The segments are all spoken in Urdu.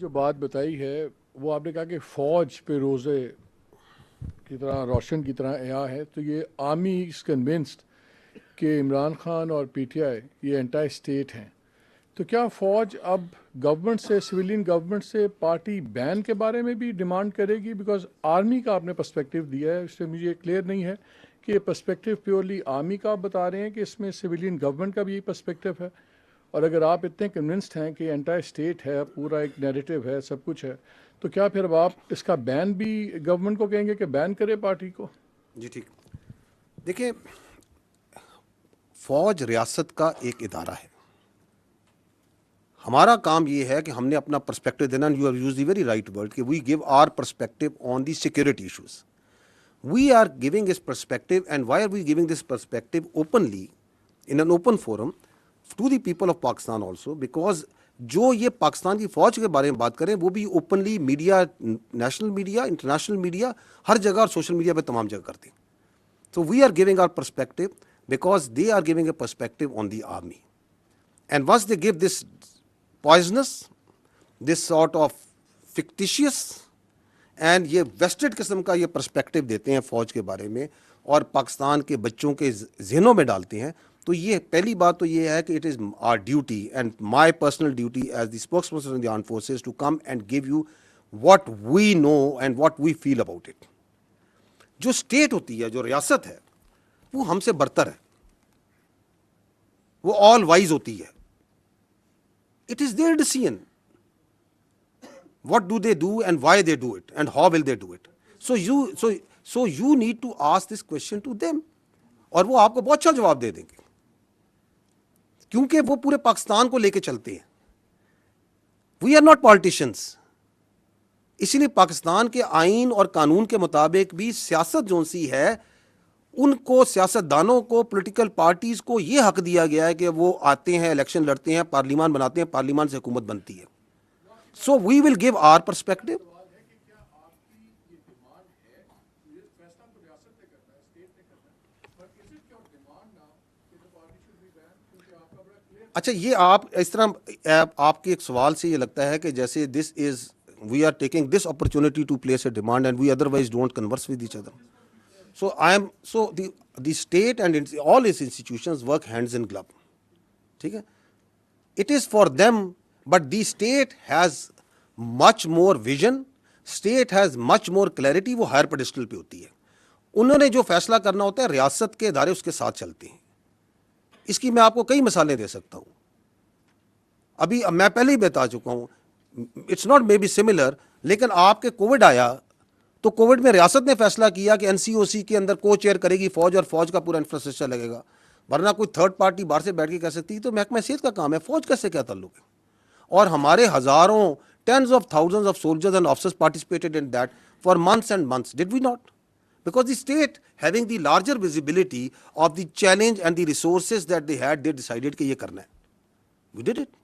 جو بات بتائی ہے وہ آپ نے کہا کہ فوج پہ روزے کی طرح روشن کی طرح عیاں ہے، تو یہ آرمی از کنونسڈ کہ عمران خان اور پی ٹی آئی یہ اینٹائی اسٹیٹ ہیں، تو کیا فوج اب گورنمنٹ سے، سویلین گورنمنٹ سے پارٹی بین کے بارے میں بھی ڈیمانڈ کرے گی؟ بیکاز آرمی کا آپ نے پرسپیکٹیو دیا ہے، اس سے مجھے کلیئر نہیں ہے کہ یہ پرسپیکٹیو پیورلی آرمی کا آپ بتا رہے ہیں کہ اس میں سویلین گورنمنٹ کا بھی یہی پرسپیکٹیو ہے، اور اگر آپ اتنے کنونسڈ ہیں کہ انٹائر اسٹیٹ ہے، پورا ایک نیریٹو ہے، سب کچھ ہے، تو کیا پھر اب آپ اس کا بین بھی گورنمنٹ کو کہیں گے کہ بین کرے پارٹی کو؟ جی ٹھیک. دیکھیں، فوج ریاست کا ایک ادارہ ہے. ہمارا کام یہ ہے کہ ہم نے اپنا پرسپیکٹو دینا. You are use the very right word کہ we give our perspective on the security issues. We are giving this perspective and why are we giving this perspective openly in an open forum to the people of Pakistan also, because جو یہ پاکستان کی فوج کے بارے میں بات کریں وہ بھی openly media, national media, international media, ہر جگہ اور سوشل میڈیا پہ تمام جگہ کرتے ہیں. So we are giving our perspective because they are giving a perspective on the army. And once they give this poisonous, this sort of fictitious and یہ ویسٹڈ قسم کا یہ پرسپیکٹو دیتے ہیں فوج کے بارے میں اور پاکستان کے بچوں کے ذہنوں میں ڈالتے ہیں، تو یہ پہلی بات تو یہ ہے کہ it is our duty and my personal duty as the spokesperson of the armed forces to come and give you what we know and what we feel about it. جو اسٹیٹ ہوتی ہے، جو ریاست ہے، وہ ہم سے برتر ہے، وہ آل وائز ہوتی ہے. It is their decision what do they do and why they do it and how will they do it. So you need to ask this question to them, اور وہ آپ کو بہت اچھا جواب دے دیں گے کیونکہ وہ پورے پاکستان کو لے کے چلتے ہیں. We are not politicians. اسی لیے پاکستان کے آئین اور قانون کے مطابق بھی سیاست جو سی ہے، ان کو، سیاست دانوں کو، پولیٹیکل پارٹیز کو یہ حق دیا گیا ہے کہ وہ آتے ہیں، الیکشن لڑتے ہیں، پارلیمان بناتے ہیں، پارلیمان سے حکومت بنتی ہے. سو وی ول گیو آر پرسپیکٹو. اچھا، یہ آپ اس طرح آپ کے ایک سوال سے یہ لگتا ہے کہ جیسے دس از we are taking this opportunity to place a demand and we otherwise don't converse with each other. So the state and all its institutions work hands in glove. ٹھیک ہے. It is for them, but the state has much more vision, state has much more clarity. وہ higher pedestal پہ ہوتی ہے. انہوں نے جو فیصلہ کرنا ہوتا ہے، ریاست کے ادارے اس کے ساتھ چلتے ہیں. اس کی میں آپ کو کئی مثالیں دے سکتا ہوں. ابھی میں پہلے ہی بتا چکا ہوں، it's not may be similar, لیکن آپ کے کووڈ آیا تو کووڈ میں ریاست نے فیصلہ کیا کہ این سی او سی کے اندر کو چیئر کرے گی فوج، اور فوج کا پورا انفراسٹرکچر لگے گا، ورنہ کوئی تھرڈ پارٹی باہر سے بیٹھ کے کہہ سکتی. تو محکمہ صحت کا کام ہے، فوج کا سے کیا تعلق ہے؟ اور ہمارے ہزاروں، tens of thousands of soldiers and officers participated in that for months and months. Did we not? Because the state having the larger visibility of the challenge and the resources that they had, they decided کہ یہ کرنا ہے. وی ڈڈ اٹ.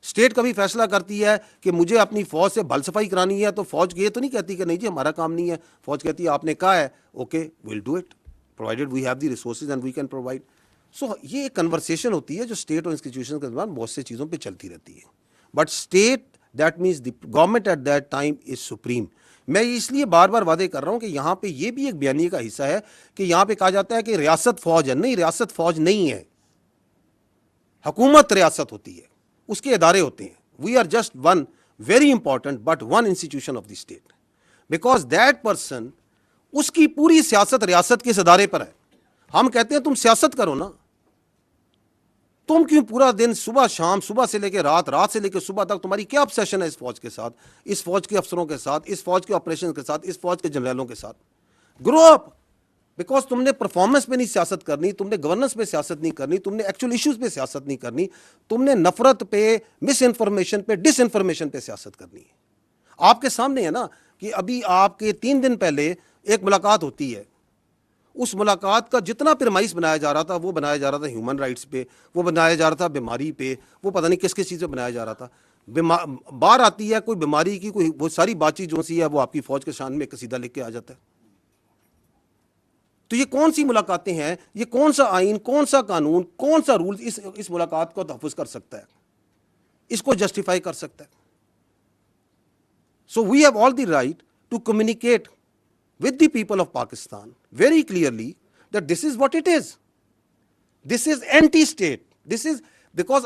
اسٹیٹ کبھی فیصلہ کرتی ہے کہ مجھے اپنی فوج سے بھل صفائی کرانی ہے، تو فوج یہ تو نہیں کہتی کہ نہیں جی ہمارا کام نہیں ہے. فوج کہتی ہے آپ نے کہا ہے، okay we'll do it provided we have the resources and we can provide. So یہ ایک کنورسیشن ہوتی ہے جو اسٹیٹ اور انسٹیٹیوشن کے دوران بہت سی چیزوں پہ چلتی رہتی ہے. But state, that means the government at that time is supreme. میں اس لیے بار بار وعدے کر رہا ہوں کہ یہاں پہ یہ بھی ایک بیانیے کا حصہ ہے کہ یہاں پہ کہا جاتا ہے کہ ریاست فوج ہے. نہیں، ریاست فوج نہیں ہے، حکومت ریاست ہوتی ہے، اس کے ادارے ہوتے ہیں. We are just one very important but one institution of the state, because that person, اس کی پوری سیاست ریاست کے اس ادارے پر ہے. ہم کہتے ہیں تم سیاست کرو نا، تم کیوں پورا دن صبح شام، صبح سے لے کے رات، رات سے لے کے صبح تک تمہاری کیا obsession ہے اس فوج کے ساتھ، اس فوج کے افسروں کے ساتھ، اس فوج کے آپریشن کے ساتھ، اس فوج کے جنرلوں کے ساتھ؟ گرو اپ. بیکاز تم نے پرفارمنس پہ نہیں سیاست کرنی، تم نے گورننس پہ سیاست نہیں کرنی، تم نے ایکچوئل ایشوز پہ سیاست نہیں کرنی، تم نے نفرت پہ، مس انفارمیشن پہ، ڈس انفارمیشن پہ سیاست کرنی ہے. آپ کے سامنے ہے نا کہ ابھی آپ کے 3 دن پہلے ایک ملاقات ہوتی ہے. اس ملاقات کا جتنا پرمائز بنایا جا رہا تھا، وہ بنایا جا رہا تھا ہیومن رائٹس پہ، وہ بنایا جا رہا تھا بیماری پہ، وہ پتہ نہیں کس کس چیز پہ بنایا جا رہا تھا. باہر آتی ہے کوئی بیماری کی کوئی، وہ ساری بات چیت جو سی ہے وہ آپ کی فوج کے شان میں قصیدہ لکھ کے آ جاتا ہے. تو یہ کون سی ملاقاتیں ہیں؟ یہ کون سا آئین، کون سا قانون، کون سا رول اس ملاقات کو تحفظ کر سکتا ہے، اس کو جسٹیفائی کر سکتا ہے؟ So we have all the right to communicate with the people of Pakistan very clearly that this is what it is. This is anti-state. This is because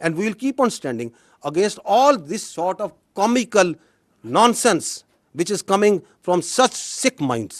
and we will keep on standing against all this sort of comical nonsense which is coming from such sick minds.